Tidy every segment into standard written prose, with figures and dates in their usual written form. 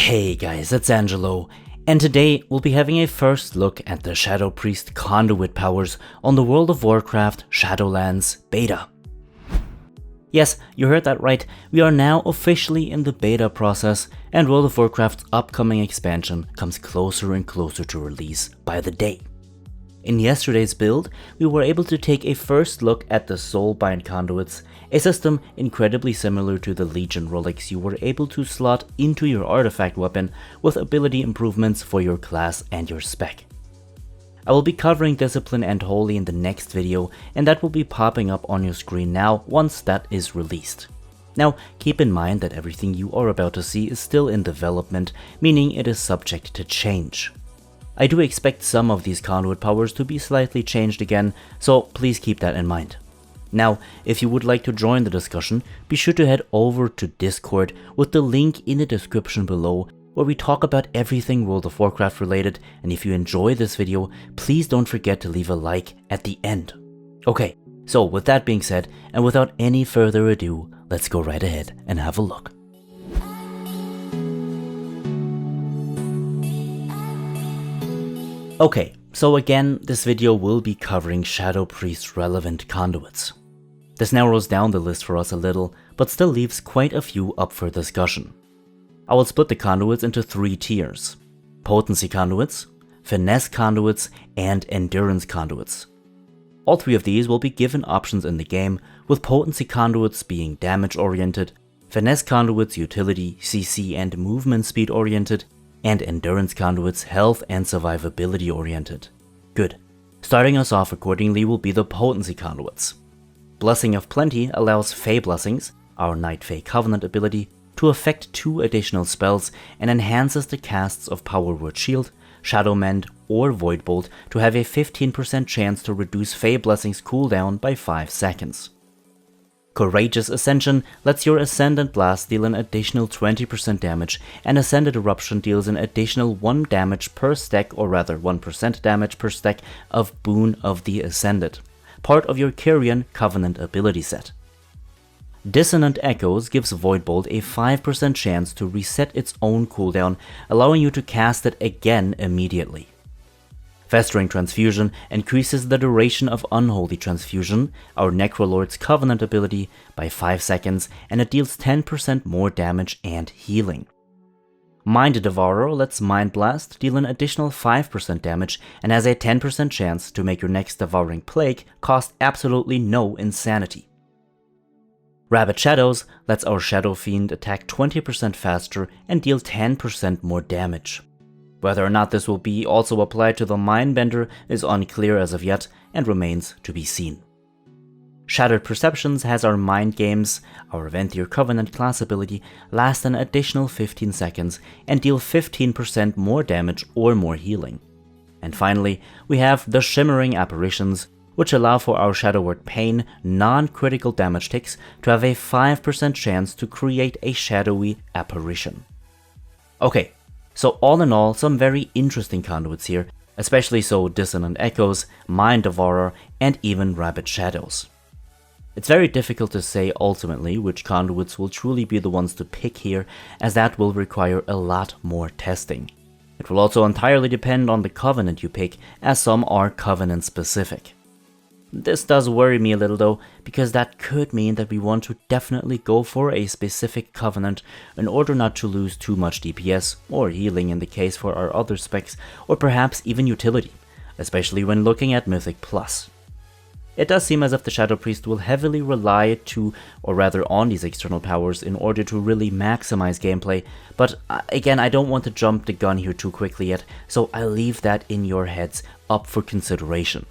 Hey guys, it's Angelo, and today we'll be having a first look at the Shadow Priest Conduit powers on the World of Warcraft Shadowlands Beta. Yes, you heard that right, we are now officially in the beta process, and World of Warcraft's upcoming expansion comes closer and closer to release by the day. In yesterday's build, we were able to take a first look at the Soulbind Conduits, a system incredibly similar to the Legion relics you were able to slot into your artifact weapon with ability improvements for your class and your spec. I will be covering Discipline and Holy in the next video, and that will be popping up on your screen now once that is released. Now, keep in mind that everything you are about to see is still in development, meaning it is subject to change. I do expect some of these conduit powers to be slightly changed again, so please keep that in mind. Now, if you would like to join the discussion, be sure to head over to Discord with the link in the description below, where we talk about everything World of Warcraft related, and if you enjoy this video, please don't forget to leave a like at the end. Okay, so with that being said, and without any further ado, let's go right ahead and have a look. Okay, so again, this video will be covering Shadow Priest relevant conduits. This narrows down the list for us a little, but still leaves quite a few up for discussion. I will split the conduits into 3 tiers: Potency Conduits, Finesse Conduits, and Endurance Conduits. All 3 of these will be given options in the game, with Potency Conduits being damage oriented, Finesse Conduits utility, CC and movement speed oriented, and Endurance Conduits health and survivability oriented. Good. Starting us off accordingly will be the Potency Conduits. Blessing of Plenty allows Fey Blessings, our Night Fey Covenant ability, to affect 2 additional spells and enhances the casts of Power Word Shield, Shadow Mend, or Void Bolt to have a 15% chance to reduce Fey Blessings cooldown by 5 seconds. Courageous Ascension lets your Ascendant Blast deal an additional 20% damage, and Ascended Eruption deals an additional 1 damage per stack, or rather 1% damage per stack of Boon of the Ascended, part of your Kyrian Covenant ability set. Dissonant Echoes gives Void Bolt a 5% chance to reset its own cooldown, allowing you to cast it again immediately. Festering Transfusion increases the duration of Unholy Transfusion, our Necrolord's Covenant ability, by 5 seconds, and it deals 10% more damage and healing. Mind Devourer lets Mind Blast deal an additional 5% damage and has a 10% chance to make your next Devouring Plague cost absolutely no insanity. Rabid Shadows lets our Shadow Fiend attack 20% faster and deal 10% more damage. Whether or not this will be also applied to the Mindbender is unclear as of yet and remains to be seen. Shattered Perceptions has our Mind Games, our Venthyr Covenant class ability, last an additional 15 seconds and deal 15% more damage or more healing. And finally, we have the Shimmering Apparitions, which allow for our Shadow Word Pain non-critical damage ticks to have a 5% chance to create a shadowy apparition. Okay. So all in all, some very interesting conduits here, especially so Dissonant Echoes, Mind Devourer, and even Rabid Shadows. It's very difficult to say ultimately which conduits will truly be the ones to pick here, as that will require a lot more testing. It will also entirely depend on the Covenant you pick, as some are Covenant specific. This does worry me a little though, because that could mean that we want to definitely go for a specific Covenant in order not to lose too much DPS, or healing in the case for our other specs, or perhaps even utility, especially when looking at Mythic Plus. It does seem as if the Shadow Priest will heavily rely on these external powers in order to really maximize gameplay, but again, I don't want to jump the gun here too quickly yet, so I'll leave that in your heads up for consideration.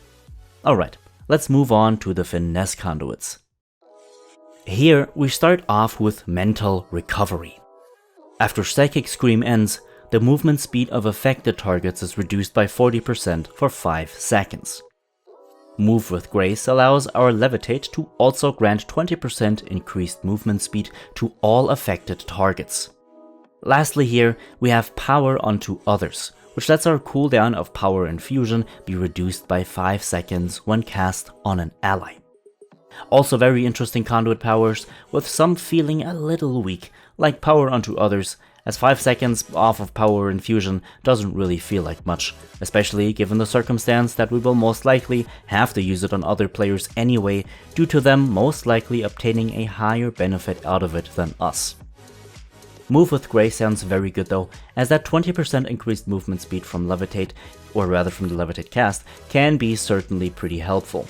Alright. Let's move on to the Finesse Conduits. Here we start off with Mental Recovery. After Psychic Scream ends, the movement speed of affected targets is reduced by 40% for 5 seconds. Move with Grace allows our Levitate to also grant 20% increased movement speed to all affected targets. Lastly here, we have Power Unto Others, which lets our cooldown of Power Infusion be reduced by 5 seconds when cast on an ally. Also very interesting conduit powers, with some feeling a little weak, like Power Unto Others, as 5 seconds off of power infusion doesn't really feel like much, especially given the circumstance that we will most likely have to use it on other players anyway, due to them most likely obtaining a higher benefit out of it than us. Move with Grace sounds very good though, as that 20% increased movement speed from Levitate, or rather from the Levitate cast, can be certainly pretty helpful.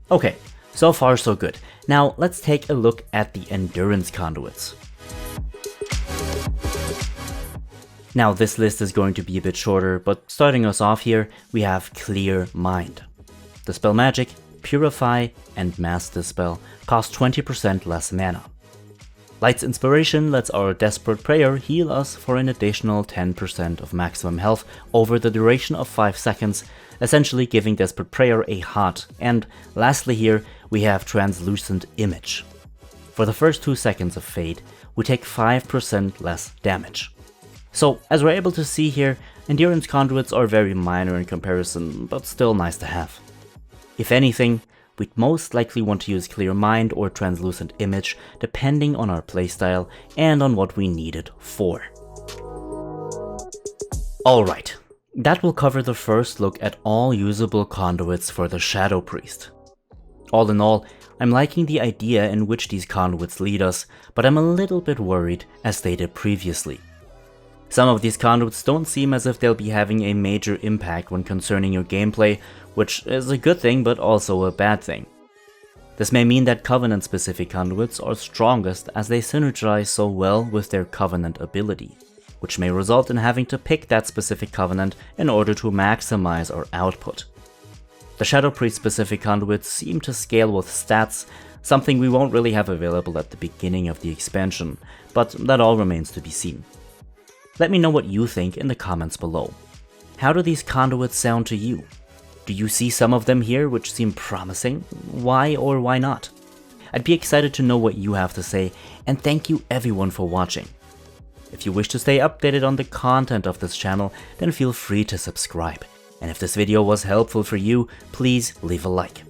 Okay, so far so good. Now let's take a look at the Endurance Conduits. Now this list is going to be a bit shorter, but starting us off here, we have Clear Mind. Dispel Magic, Purify, and Mass Dispel cost 20% less mana. Light's Inspiration lets our Desperate Prayer heal us for an additional 10% of maximum health over the duration of 5 seconds, essentially giving Desperate Prayer a hot. And lastly here, we have Translucent Image. For the first 2 seconds of Fade, we take 5% less damage. So, as we're able to see here, Endurance Conduits are very minor in comparison, but still nice to have. If anything, we'd most likely want to use Clear Mind or Translucent Image, depending on our playstyle and on what we need it for. Alright, that will cover the first look at all usable conduits for the Shadow Priest. All in all, I'm liking the idea in which these conduits lead us, but I'm a little bit worried, as stated previously. Some of these conduits don't seem as if they'll be having a major impact when concerning your gameplay, which is a good thing but also a bad thing. This may mean that Covenant specific conduits are strongest as they synergize so well with their Covenant ability, which may result in having to pick that specific Covenant in order to maximize our output. The Shadow Priest specific conduits seem to scale with stats, something we won't really have available at the beginning of the expansion, but that all remains to be seen. Let me know what you think in the comments below. How do these conduits sound to you? Do you see some of them here which seem promising? Why or why not? I'd be excited to know what you have to say, and thank you everyone for watching. If you wish to stay updated on the content of this channel, then feel free to subscribe. And if this video was helpful for you, please leave a like.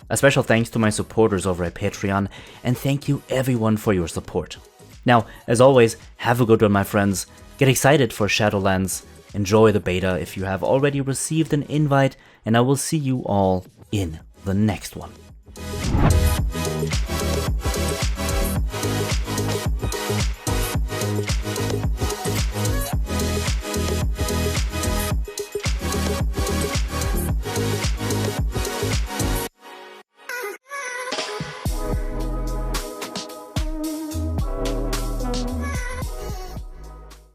A special thanks to my supporters over at Patreon, and thank you everyone for your support. Now, as always, have a good one my friends. Get excited for Shadowlands, enjoy the beta if you have already received an invite, and I will see you all in the next one.